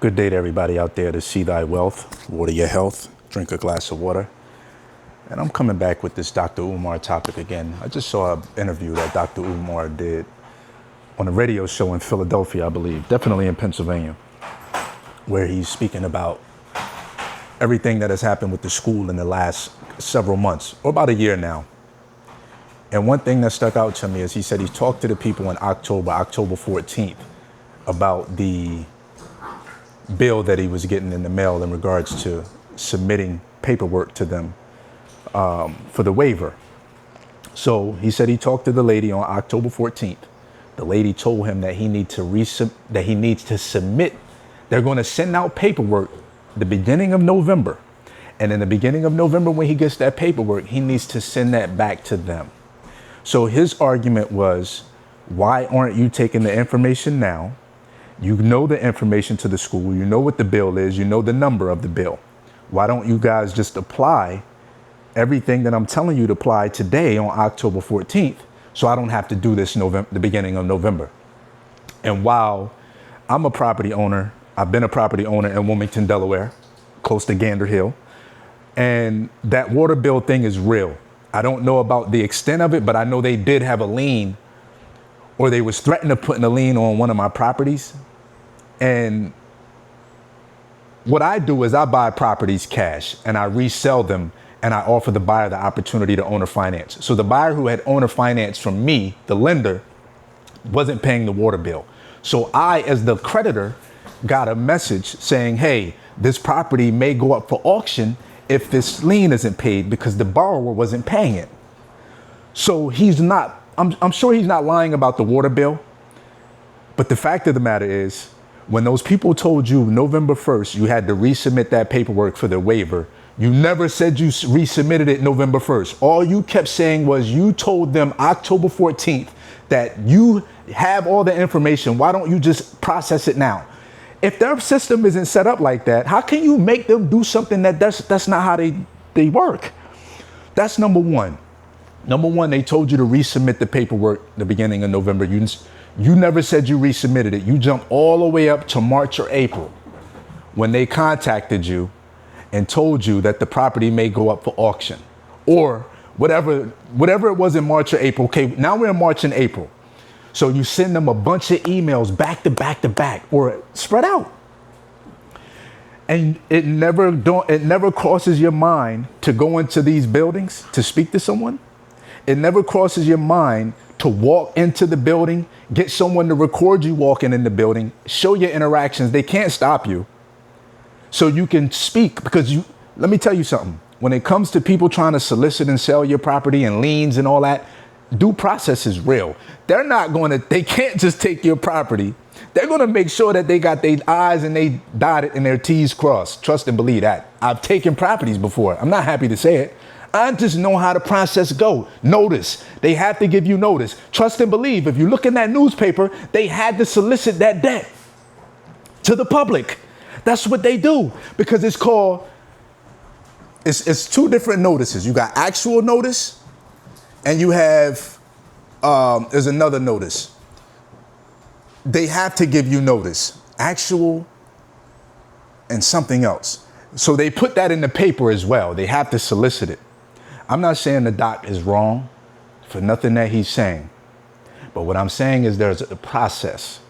Good day to everybody out there to see thy wealth, water your health, drink a glass of water. And I'm coming back with this Dr. Umar topic again. I just saw an interview that Dr. Umar did on a radio show in Philadelphia, I believe, definitely in Pennsylvania, where he's speaking about everything that has happened with the school in the last several months, or about a year now. And one thing that stuck out to me is he said he talked to the people in October 14th, about the bill that he was getting in the mail in regards to submitting paperwork to them for the waiver. So he said he talked to the lady on October 14th. The lady told him that he needs to submit. They're going to send out paperwork the beginning of November. And in the beginning of November, when he gets that paperwork, he needs to send that back to them. So his argument was, why aren't you taking the information now? You know the information to the school, you know what the bill is, you know the number of the bill. Why don't you guys just apply everything that I'm telling you to apply today on October 14th, so I don't have to do this the beginning of November? And while I'm a property owner, I've been a property owner in Wilmington, Delaware, close to Gander Hill, and that water bill thing is real. I don't know about the extent of it, but I know they did have a lien, or they was threatening to put a lien on one of my properties. And what I do is I buy properties cash and I resell them, and I offer the buyer the opportunity to owner finance. So the buyer who had owner finance from me, the lender, wasn't paying the water bill. So I, as the creditor, got a message saying, hey, this property may go up for auction if this lien isn't paid, because the borrower wasn't paying it. So I'm sure he's not lying about the water bill. But the fact of the matter is, when those people told you November 1st, you had to resubmit that paperwork for the waiver, you never said you resubmitted it November 1st. All you kept saying was you told them October 14th that you have all the information. Why don't you just process it now? If their system isn't set up like that, how can you make them do something that's not how they work? That's number one. Number one, they told you to resubmit the paperwork the beginning of November. You never said you resubmitted it. You jumped all the way up to March or April when they contacted you and told you that the property may go up for auction, or whatever it was in March or April. Okay, now we're in March and April. So you send them a bunch of emails back to back to back, or spread out. And it never crosses your mind to go into these buildings to speak to someone. It never crosses your mind to walk into the building, get someone to record you walking in the building, show your interactions. They can't stop you. So you can speak, because let me tell you something. When it comes to people trying to solicit and sell your property and liens and all that, due process is real. They can't just take your property. They're going to make sure that they got their I's and they dotted and their T's crossed. Trust and believe that. I've taken properties before. I'm not happy to say it. I just know how the process go. Notice. They have to give you notice. Trust and believe. If you look in that newspaper, they had to solicit that debt to the public. That's what they do, because it's two different notices. You got actual notice, and you have, there's another notice. They have to give you notice, actual and something else. So they put that in the paper as well. They have to solicit it. I'm not saying the doc is wrong for nothing that he's saying. But what I'm saying is there's a process.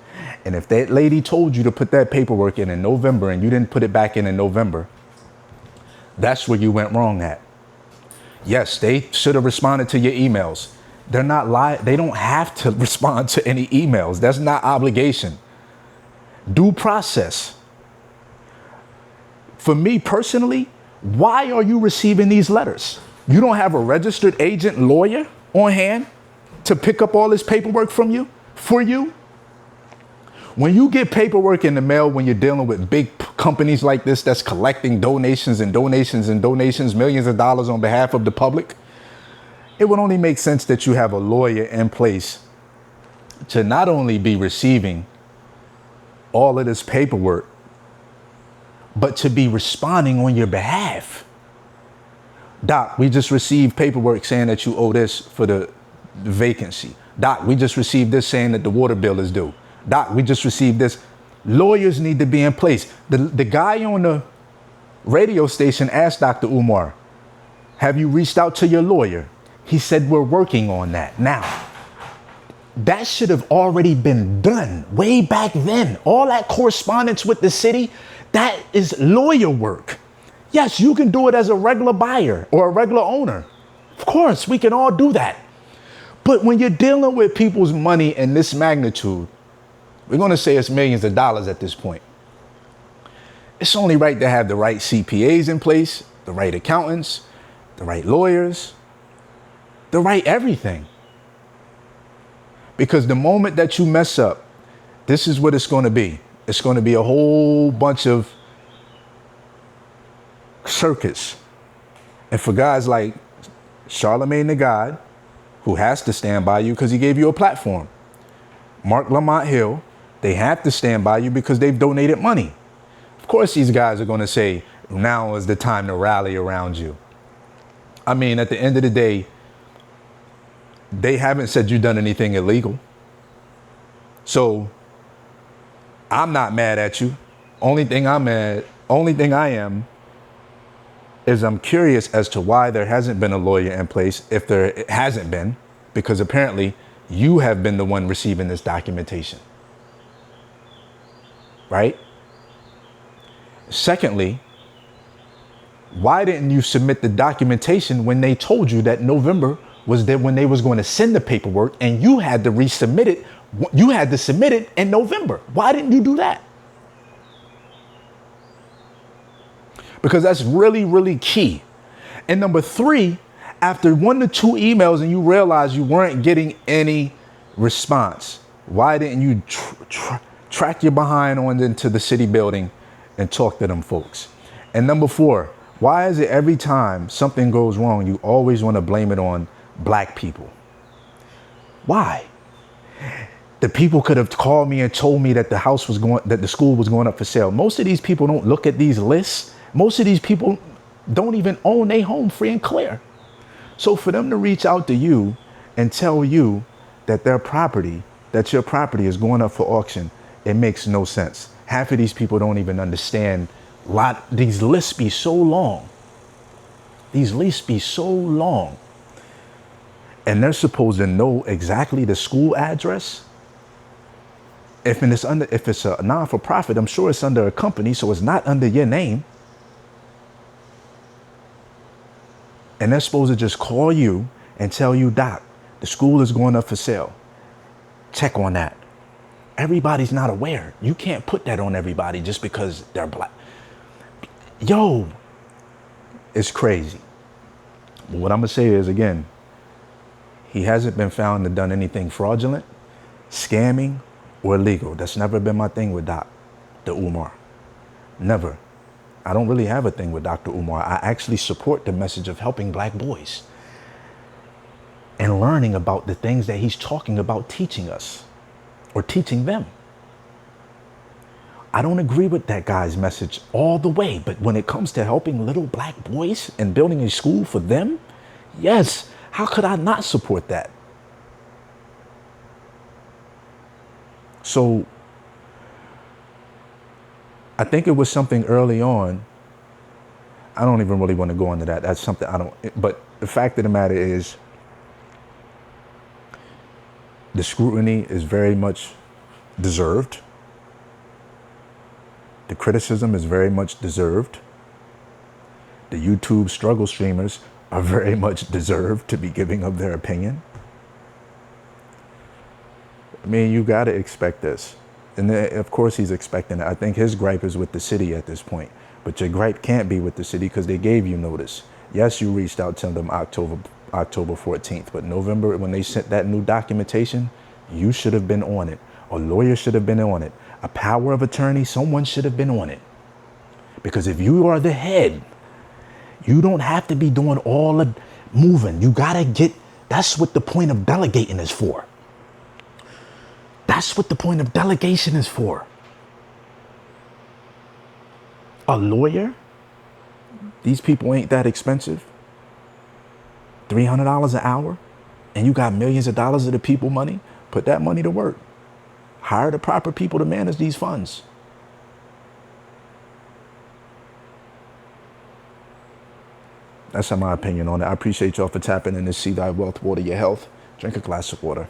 And if that lady told you to put that paperwork in November and you didn't put it back in November, that's where you went wrong at. Yes, they should have responded to your emails. They're not they don't have to respond to any emails. That's not obligation. Due process. For me personally, why are you receiving these letters? You don't have a registered agent lawyer on hand to pick up all this paperwork for you? When you get paperwork in the mail, when you're dealing with big companies like this that's collecting donations and donations and donations, millions of dollars on behalf of the public, it would only make sense that you have a lawyer in place to not only be receiving all of this paperwork, but to be responding on your behalf. Doc, we just received paperwork saying that you owe this for the vacancy. Doc, we just received this saying that the water bill is due. Doc, we just received this. Lawyers need to be in place. The guy on the radio station asked Dr. Umar, have you reached out to your lawyer? He said, we're working on that. Now, that should have already been done way back then. All that correspondence with the city, that is lawyer work. Yes, you can do it as a regular buyer or a regular owner. Of course, we can all do that. But when you're dealing with people's money in this magnitude, we're going to say it's millions of dollars at this point. It's only right to have the right CPAs in place, the right accountants, the right lawyers, the right everything. Because the moment that you mess up, this is what it's going to be. It's going to be a whole bunch of circus. And for guys like Charlemagne the God, who has to stand by you because he gave you a platform, Mark Lamont Hill, they have to stand by you because they've donated money. Of course, these guys are going to say, now is the time to rally around you. I mean, at the end of the day, they haven't said you've done anything illegal. So I'm not mad at you. Only thing I am is I'm curious as to why there hasn't been a lawyer in place, if there hasn't been, because apparently you have been the one receiving this documentation. Right? Secondly, why didn't you submit the documentation when they told you that November was there when they was going to send the paperwork and you had to resubmit it? You had to submit it in November. Why didn't you do that? Because that's really, really key. And number three, after 1 to 2 emails and you realize you weren't getting any response, why didn't you track your behind on into the city building and talk to them folks? And number 4, why is it every time something goes wrong, you always want to blame it on black people? Why? The people could have called me and told me that the school was going up for sale. Most of these people don't look at these lists. Most of these people don't even own their home free and clear. So for them to reach out to you and tell you that your property is going up for auction, it makes no sense. Half of these people don't even understand. These lists be so long. These lists be so long. And they're supposed to know exactly the school address. If it's a non-for-profit, I'm sure it's under a company, so it's not under your name. And they're supposed to just call you and tell you, Doc, the school is going up for sale. Check on that. Everybody's not aware. You can't put that on everybody just because they're black. Yo, it's crazy. But what I'm going to say is, again, he hasn't been found to have done anything fraudulent, scamming, or illegal. That's never been my thing with Dr. Umar. Never. I don't really have a thing with Dr. Umar. I actually support the message of helping black boys and learning about the things that he's talking about teaching us or teaching them. I don't agree with that guy's message all the way, but when it comes to helping little black boys and building a school for them, yes, how could I not support that? So I think it was something early on. I don't even really want to go into that. That's something but the fact of the matter is, the scrutiny is very much deserved. The criticism is very much deserved. The YouTube struggle streamers are very much deserved to be giving up their opinion. I mean, you got to expect this. And of course he's expecting it. I think his gripe is with the city at this point. But your gripe can't be with the city because they gave you notice. Yes, you reached out to them October 14th. But November, when they sent that new documentation, you should have been on it. A lawyer should have been on it. A power of attorney, someone should have been on it. Because if you are the head, you don't have to be doing all the moving. You got to get, that's what the point of delegating is for. That's what the point of delegation is for. A lawyer? These people ain't that expensive. $300 an hour? And you got millions of dollars of the people money? Put that money to work. Hire the proper people to manage these funds. That's my opinion on it. I appreciate y'all for tapping in to See Thy Wealth, Water Your Health. Drink a glass of water.